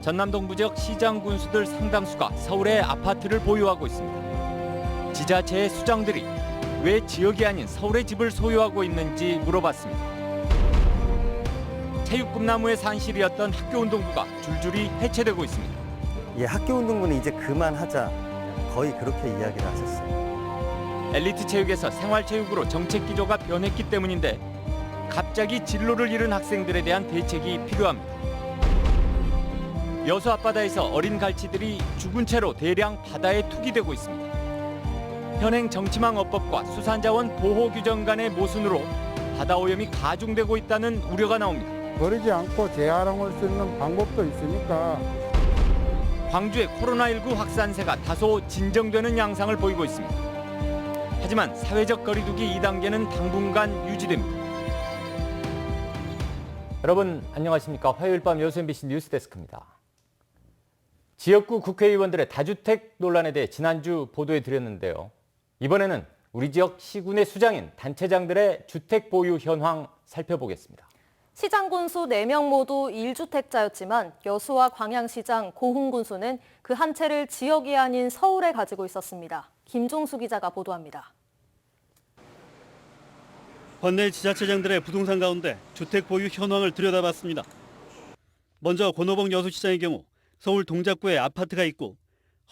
전남 동부 지역 시장 군수들 상당수가 서울에 아파트를 보유하고 있습니다. 지자체의 수장들이 왜 지역이 아닌 서울의 집을 소유하고 있는지 물어봤습니다. 체육꿈나무의 산실이었던 학교운동부가 줄줄이 해체되고 있습니다. 예, 학교운동부는 이제 그만하자. 거의 그렇게 이야기를 하셨어요. 엘리트 체육에서 생활체육으로 정책 기조가 변했기 때문인데 갑자기 진로를 잃은 학생들에 대한 대책이 필요합니다. 여수 앞바다에서 어린 갈치들이 죽은 채로 대량 바다에 투기되고 있습니다. 현행 정치망어법과 수산자원 보호규정 간의 모순으로 바다 오염이 가중되고 있다는 우려가 나옵니다. 버리지 않고 재활용할 수 있는 방법도 있으니까. 광주의 코로나19 확산세가 다소 진정되는 양상을 보이고 있습니다. 하지만 사회적 거리두기 2단계는 당분간 유지됩니다. 여러분 안녕하십니까? 화요일 밤 여수 MBC 뉴스데스크입니다. 지역구 국회의원들의 다주택 논란에 대해 지난주 보도해 드렸는데요. 이번에는 우리 지역 시군의 수장인 단체장들의 주택 보유 현황 살펴보겠습니다. 시장 군수 4명 모두 1주택자였지만 여수와 광양시장, 고흥 군수는 그 한 채를 지역이 아닌 서울에 가지고 있었습니다. 김종수 기자가 보도합니다. 관내 지자체장들의 부동산 가운데 주택 보유 현황을 들여다봤습니다. 먼저 권오봉 여수시장의 경우 서울 동작구에 아파트가 있고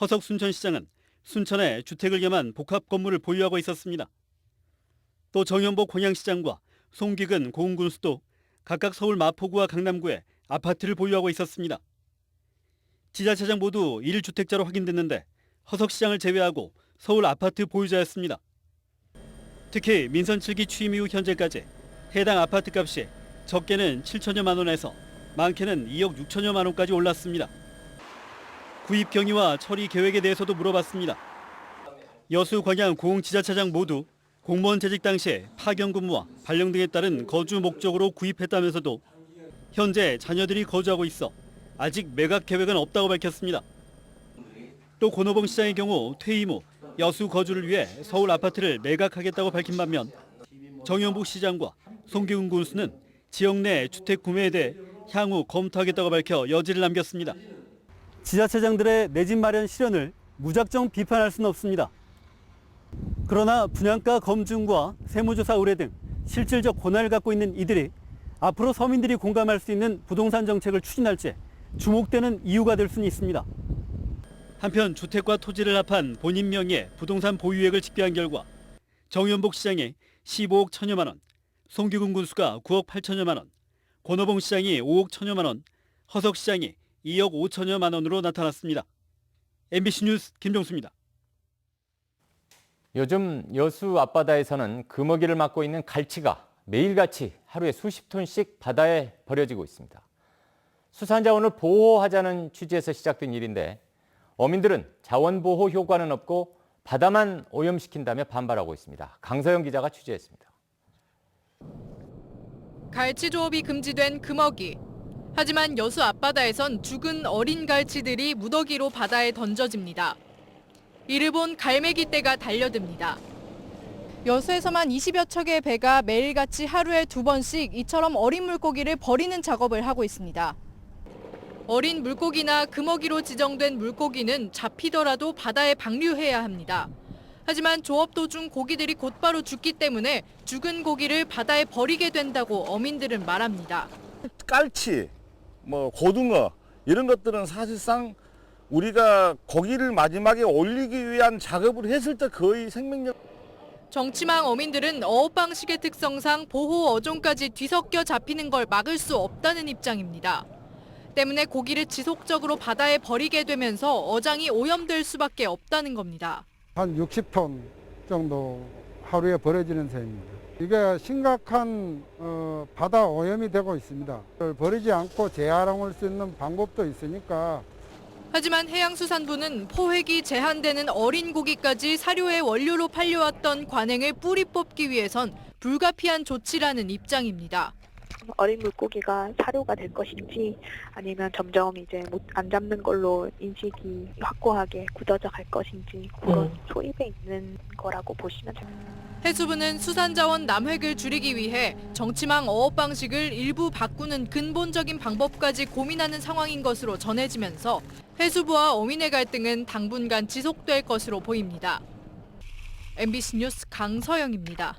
허석 순천시장은 순천에 주택을 겸한 복합 건물을 보유하고 있었습니다. 또 정현복 광양시장과 송기근 고흥 군수도 각각 서울 마포구와 강남구에 아파트를 보유하고 있었습니다. 지자체장 모두 1주택자로 확인됐는데 허석 시장을 제외하고 서울 아파트 보유자였습니다. 특히 민선 7기 취임 이후 현재까지 해당 아파트 값이 적게는 7천여만 원에서 많게는 2억 6천여만 원까지 올랐습니다. 구입 경위와 처리 계획에 대해서도 물어봤습니다. 여수, 광양, 고흥 지자체장 모두 공무원 재직 당시에 파견 근무와 발령 등에 따른 거주 목적으로 구입했다면서도 현재 자녀들이 거주하고 있어 아직 매각 계획은 없다고 밝혔습니다. 또 권오봉 시장의 경우 퇴임 후 여수 거주를 위해 서울 아파트를 매각하겠다고 밝힌 반면 정현복 시장과 송기훈 군수는 지역 내 주택 구매에 대해 향후 검토하겠다고 밝혀 여지를 남겼습니다. 지자체장들의 내 집 마련 실현을 무작정 비판할 수는 없습니다. 그러나 분양가 검증과 세무조사 의뢰 등 실질적 권한을 갖고 있는 이들이 앞으로 서민들이 공감할 수 있는 부동산 정책을 추진할지 주목되는 이유가 될 수는 있습니다. 한편 주택과 토지를 합한 본인 명의의 부동산 보유액을 집계한 결과 정현복 시장이 15억 1천여만 원, 송기근 군수가 9억 8천여만 원, 권오봉 시장이 5억 1천여만 원, 허석 시장이 2억 5천여만 원으로 나타났습니다. MBC 뉴스 김종수입니다. 요즘 여수 앞바다에서는 금어기를 맡고 있는 갈치가 매일같이 하루에 수십 톤씩 바다에 버려지고 있습니다. 수산자원을 보호하자는 취지에서 시작된 일인데 어민들은 자원보호 효과는 없고 바다만 오염시킨다며 반발하고 있습니다. 강서영 기자가 취재했습니다. 갈치 조업이 금지된 금어기. 하지만 여수 앞바다에선 죽은 어린 갈치들이 무더기로 바다에 던져집니다. 이를 본 갈매기 떼가 달려듭니다. 여수에서만 20여 척의 배가 매일같이 하루에 2번씩 이처럼 어린 물고기를 버리는 작업을 하고 있습니다. 어린 물고기나 금어기로 지정된 물고기는 잡히더라도 바다에 방류해야 합니다. 하지만 조업 도중 고기들이 곧바로 죽기 때문에 죽은 고기를 바다에 버리게 된다고 어민들은 말합니다. 깔치, 고등어 이런 것들은 사실상 우리가 고기를 마지막에 올리기 위한 작업을 했을 때 거의 생명력. 정치망 어민들은 어업 방식의 특성상 보호 어종까지 뒤섞여 잡히는 걸 막을 수 없다는 입장입니다. 때문에 고기를 지속적으로 바다에 버리게 되면서 어장이 오염될 수밖에 없다는 겁니다. 한 60톤 정도 하루에 버려지는 셈입니다. 이게 심각한 바다 오염이 되고 있습니다. 버리지 않고 재활용할 수 있는 방법도 있으니까. 하지만 해양수산부는 포획이 제한되는 어린 고기까지 사료의 원료로 팔려왔던 관행을 뿌리 뽑기 위해선 불가피한 조치라는 입장입니다. 어린 물고기가 사료가 될 것인지 아니면 점점 이제 안 잡는 걸로 인식이 확고하게 굳어져 갈 것인지 그런 초입에 있는 거라고 보시면 됩니다. 해수부는 수산자원 남획을 줄이기 위해 정치망 어업 방식을 일부 바꾸는 근본적인 방법까지 고민하는 상황인 것으로 전해지면서 해수부와 어민의 갈등은 당분간 지속될 것으로 보입니다. MBC 뉴스 강서영입니다.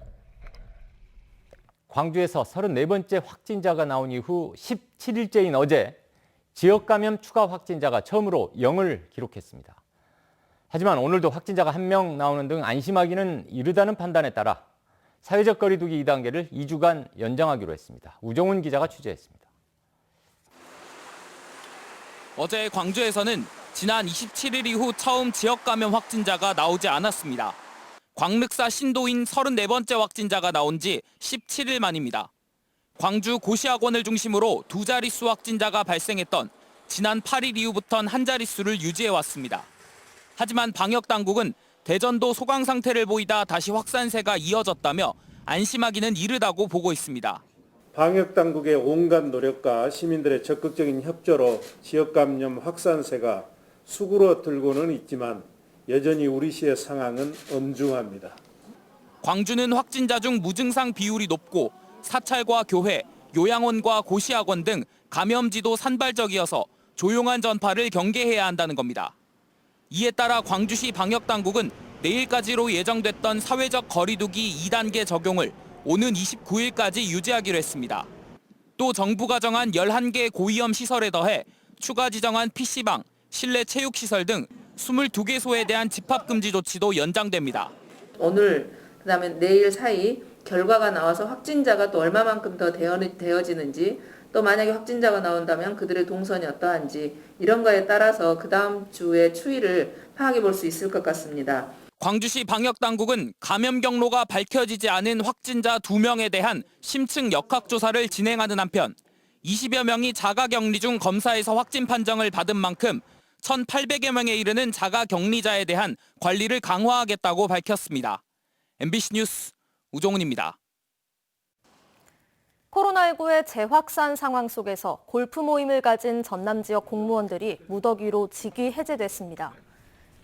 광주에서 34번째 확진자가 나온 이후 17일째인 어제 지역 감염 추가 확진자가 처음으로 0을 기록했습니다. 하지만 오늘도 확진자가 1명 나오는 등 안심하기는 이르다는 판단에 따라 사회적 거리 두기 2단계를 2주간 연장하기로 했습니다. 우정훈 기자가 취재했습니다. 어제 광주에서는 지난 27일 이후 처음 지역 감염 확진자가 나오지 않았습니다. 광륵사 신도인 34번째 확진자가 나온 지 17일 만입니다. 광주 고시학원을 중심으로 두 자릿수 확진자가 발생했던 지난 8일 이후부터는 한 자릿수를 유지해왔습니다. 하지만 방역당국은 대전도 소강 상태를 보이다 다시 확산세가 이어졌다며 안심하기는 이르다고 보고 있습니다. 방역당국의 온갖 노력과 시민들의 적극적인 협조로 지역 감염 확산세가 수그러들고는 있지만 여전히 우리 시의 상황은 엄중합니다. 광주는 확진자 중 무증상 비율이 높고 사찰과 교회, 요양원과 고시학원 등 감염지도 산발적이어서 조용한 전파를 경계해야 한다는 겁니다. 이에 따라 광주시 방역당국은 내일까지로 예정됐던 사회적 거리두기 2단계 적용을 오는 29일까지 유지하기로 했습니다. 또 정부가 정한 11개 고위험 시설에 더해 추가 지정한 PC방, 실내 체육시설 등 22개소에 대한 집합금지 조치도 연장됩니다. 오늘 그다음에 내일 사이 결과가 나와서 확진자가 또 얼마만큼 더 되어지는지 또 만약에 확진자가 나온다면 그들의 동선이 어떠한지 이런 거에 따라서 그 다음 주의 추이를 파악해 볼 수 있을 것 같습니다. 광주시 방역당국은 감염 경로가 밝혀지지 않은 확진자 2명에 대한 심층 역학조사를 진행하는 한편 20여 명이 자가격리 중 검사에서 확진 판정을 받은 만큼 1,800여 명에 이르는 자가격리자에 대한 관리를 강화하겠다고 밝혔습니다. MBC 뉴스 우종훈입니다. 코로나19의 재확산 상황 속에서 골프 모임을 가진 전남 지역 공무원들이 무더기로 직위 해제됐습니다.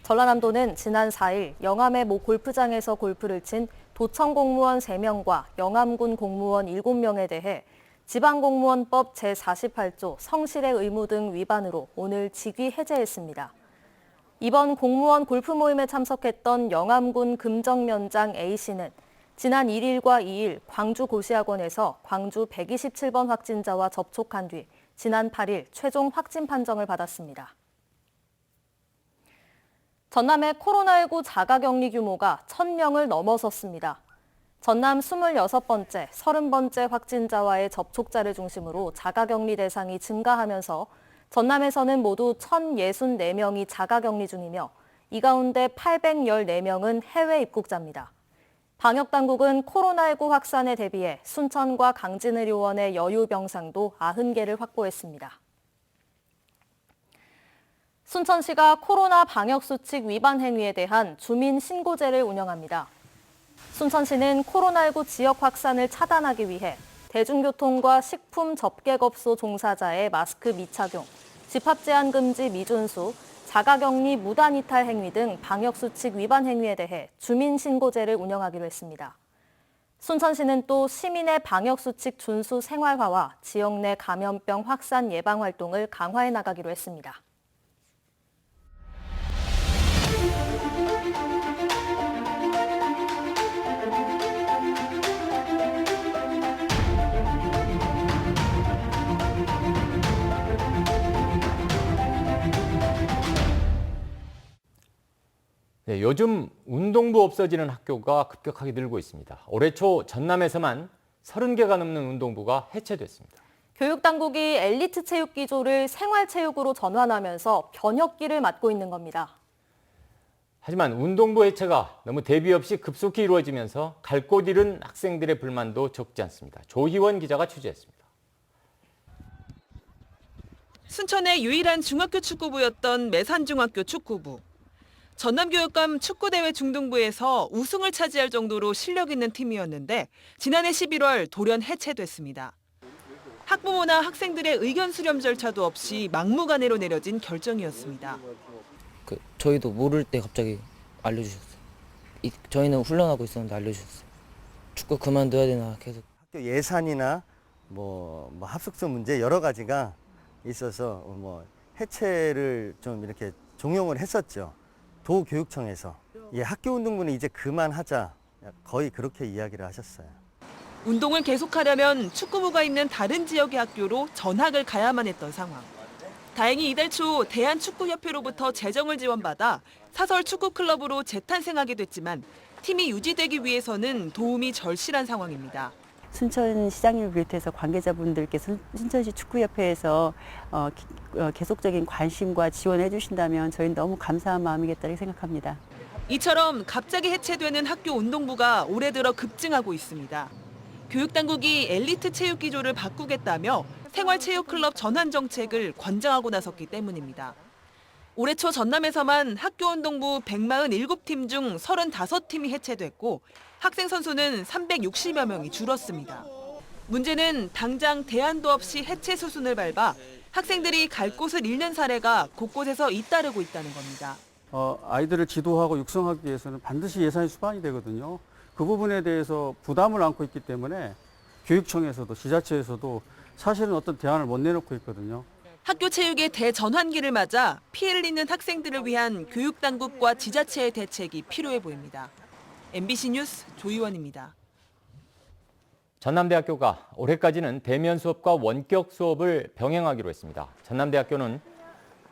전라남도는 지난 4일 영암의 모 골프장에서 골프를 친 도청 공무원 3명과 영암군 공무원 7명에 대해 지방공무원법 제48조 성실의 의무 등 위반으로 오늘 직위 해제했습니다. 이번 공무원 골프 모임에 참석했던 영암군 금정면장 A씨는 지난 1일과 2일 광주 고시학원에서 광주 127번 확진자와 접촉한 뒤 지난 8일 최종 확진 판정을 받았습니다. 전남의 코로나19 자가격리 규모가 1,000명을 넘어섰습니다. 전남 26번째, 30번째 확진자와의 접촉자를 중심으로 자가격리 대상이 증가하면서 전남에서는 모두 1,064명이 자가격리 중이며 이 가운데 814명은 해외 입국자입니다. 방역당국은 코로나19 확산에 대비해 순천과 강진의료원의 여유 병상도 90개를 확보했습니다. 순천시가 코로나 방역수칙 위반 행위에 대한 주민 신고제를 운영합니다. 순천시는 코로나19 지역 확산을 차단하기 위해 대중교통과 식품 접객업소 종사자의 마스크 미착용, 집합 제한 금지 미준수, 자가격리 무단 이탈 행위 등 방역수칙 위반 행위에 대해 주민 신고제를 운영하기로 했습니다. 순천시는 또 시민의 방역수칙 준수 생활화와 지역 내 감염병 확산 예방 활동을 강화해 나가기로 했습니다. 네, 요즘 운동부 없어지는 학교가 급격하게 늘고 있습니다. 올해 초 전남에서만 30개가 넘는 운동부가 해체됐습니다. 교육당국이 엘리트 체육 기조를 생활체육으로 전환하면서 변혁기를 맞고 있는 겁니다. 하지만 운동부 해체가 너무 대비 없이 급속히 이루어지면서 갈 곳 잃은 학생들의 불만도 적지 않습니다. 조희원 기자가 취재했습니다. 순천의 유일한 중학교 축구부였던 매산중학교 축구부. 전남교육감 축구대회 중등부에서 우승을 차지할 정도로 실력 있는 팀이었는데 지난해 11월 돌연 해체됐습니다. 학부모나 학생들의 의견 수렴 절차도 없이 막무가내로 내려진 결정이었습니다. 저희도 모를 때 갑자기 알려주셨어요. 저희는 훈련하고 있었는데 알려주셨어요. 축구 그만둬야 되나 계속. 학교 예산이나 뭐 합숙소 문제 여러 가지가 있어서 해체를 좀 이렇게 종용을 했었죠. 도교육청에서. 예, 학교 운동부는 이제 그만하자. 거의 그렇게 이야기를 하셨어요. 운동을 계속하려면 축구부가 있는 다른 지역의 학교로 전학을 가야만 했던 상황. 다행히 이달 초 대한축구협회로부터 재정을 지원받아 사설 축구클럽으로 재탄생하게 됐지만 팀이 유지되기 위해서는 도움이 절실한 상황입니다. 순천시장님을 비롯해서 관계자분들께서 순천시 축구협회에서 계속적인 관심과 지원해 주신다면 저희는 너무 감사한 마음이겠다고 생각합니다. 이처럼 갑자기 해체되는 학교 운동부가 올해 들어 급증하고 있습니다. 교육당국이 엘리트 체육기조를 바꾸겠다며 생활체육클럽 전환 정책을 관장하고 나섰기 때문입니다. 올해 초 전남에서만 학교운동부 147팀 중 35팀이 해체됐고 학생 선수는 360여 명이 줄었습니다. 문제는 당장 대안도 없이 해체 수순을 밟아 학생들이 갈 곳을 잃는 사례가 곳곳에서 잇따르고 있다는 겁니다. 아이들을 지도하고 육성하기 위해서는 반드시 예산이 수반이 되거든요. 그 부분에 대해서 부담을 안고 있기 때문에 교육청에서도 지자체에서도 사실은 어떤 대안을 못 내놓고 있거든요. 학교 체육의 대전환기를 맞아 피해를 입는 학생들을 위한 교육당국과 지자체의 대책이 필요해 보입니다. MBC 뉴스 조희원입니다. 전남대학교가 올해까지는 대면 수업과 원격 수업을 병행하기로 했습니다. 전남대학교는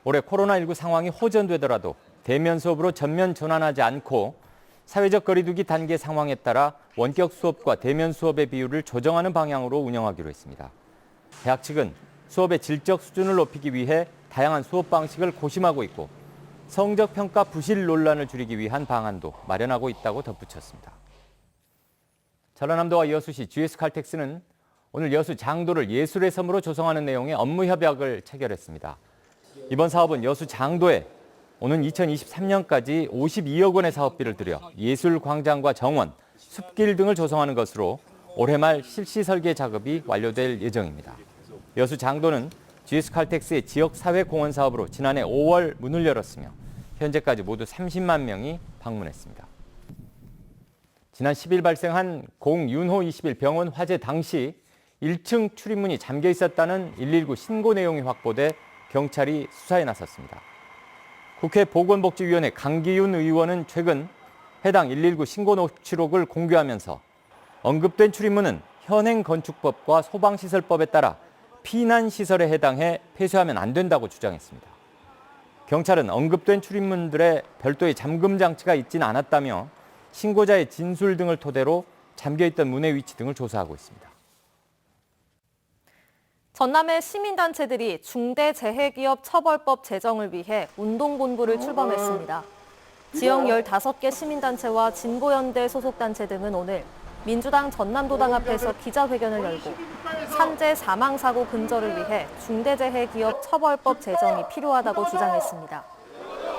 올해 코로나19 상황이 호전되더라도 대면 수업으로 전면 전환하지 않고 사회적 거리두기 단계 상황에 따라 원격 수업과 대면 수업의 비율을 조정하는 방향으로 운영하기로 했습니다. 대학 측은 수업의 질적 수준을 높이기 위해 다양한 수업 방식을 고심하고 있고 성적 평가 부실 논란을 줄이기 위한 방안도 마련하고 있다고 덧붙였습니다. 전라남도와 여수시 GS칼텍스는 오늘 여수 장도를 예술의 섬으로 조성하는 내용의 업무 협약을 체결했습니다. 이번 사업은 여수 장도에 오는 2023년까지 52억 원의 사업비를 들여 예술광장과 정원, 숲길 등을 조성하는 것으로 올해 말 실시 설계 작업이 완료될 예정입니다. 여수 장도는 GS칼텍스의 지역사회공헌 사업으로 지난해 5월 문을 열었으며 현재까지 모두 30만 명이 방문했습니다. 지난 10일 발생한 공윤호 21 병원 화재 당시 1층 출입문이 잠겨 있었다는 119 신고 내용이 확보돼 경찰이 수사에 나섰습니다. 국회 보건복지위원회 강기훈 의원은 최근 해당 119 신고 녹취록을 공개하면서 언급된 출입문은 현행 건축법과 소방시설법에 따라 피난시설에 해당해 폐쇄하면 안 된다고 주장했습니다. 경찰은 언급된 출입문들에 별도의 잠금 장치가 있지는 않았다며 신고자의 진술 등을 토대로 잠겨있던 문의 위치 등을 조사하고 있습니다. 전남의 시민단체들이 중대재해기업 처벌법 제정을 위해 운동본부를 출범했습니다. 지역 15개 시민단체와 진보연대 소속단체 등은 오늘 민주당 전남도당 앞에서 기자회견을 열고 산재 사망사고 근절을 위해 중대재해기업 처벌법 제정이 필요하다고 주장했습니다.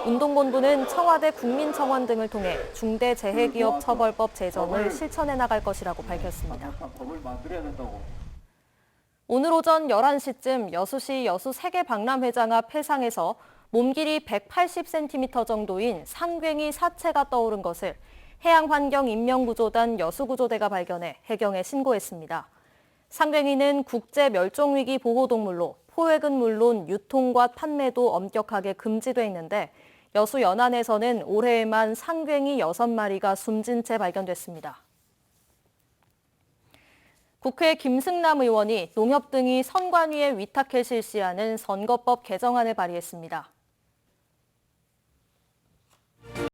운동본부는 청와대 국민청원 등을 통해 중대재해기업 처벌법 제정을 실천해 나갈 것이라고 밝혔습니다. 오늘 오전 11시쯤 여수시 여수 세계박람회장 앞 해상에서 몸길이 180cm 정도인 상괭이 사체가 떠오른 것을 해양환경인명구조단 여수구조대가 발견해 해경에 신고했습니다. 상괭이는 국제멸종위기 보호동물로 포획은 물론 유통과 판매도 엄격하게 금지돼 있는데 여수 연안에서는 올해에만 상괭이 6마리가 숨진 채 발견됐습니다. 국회 김승남 의원이 농협 등이 선관위에 위탁해 실시하는 선거법 개정안을 발의했습니다.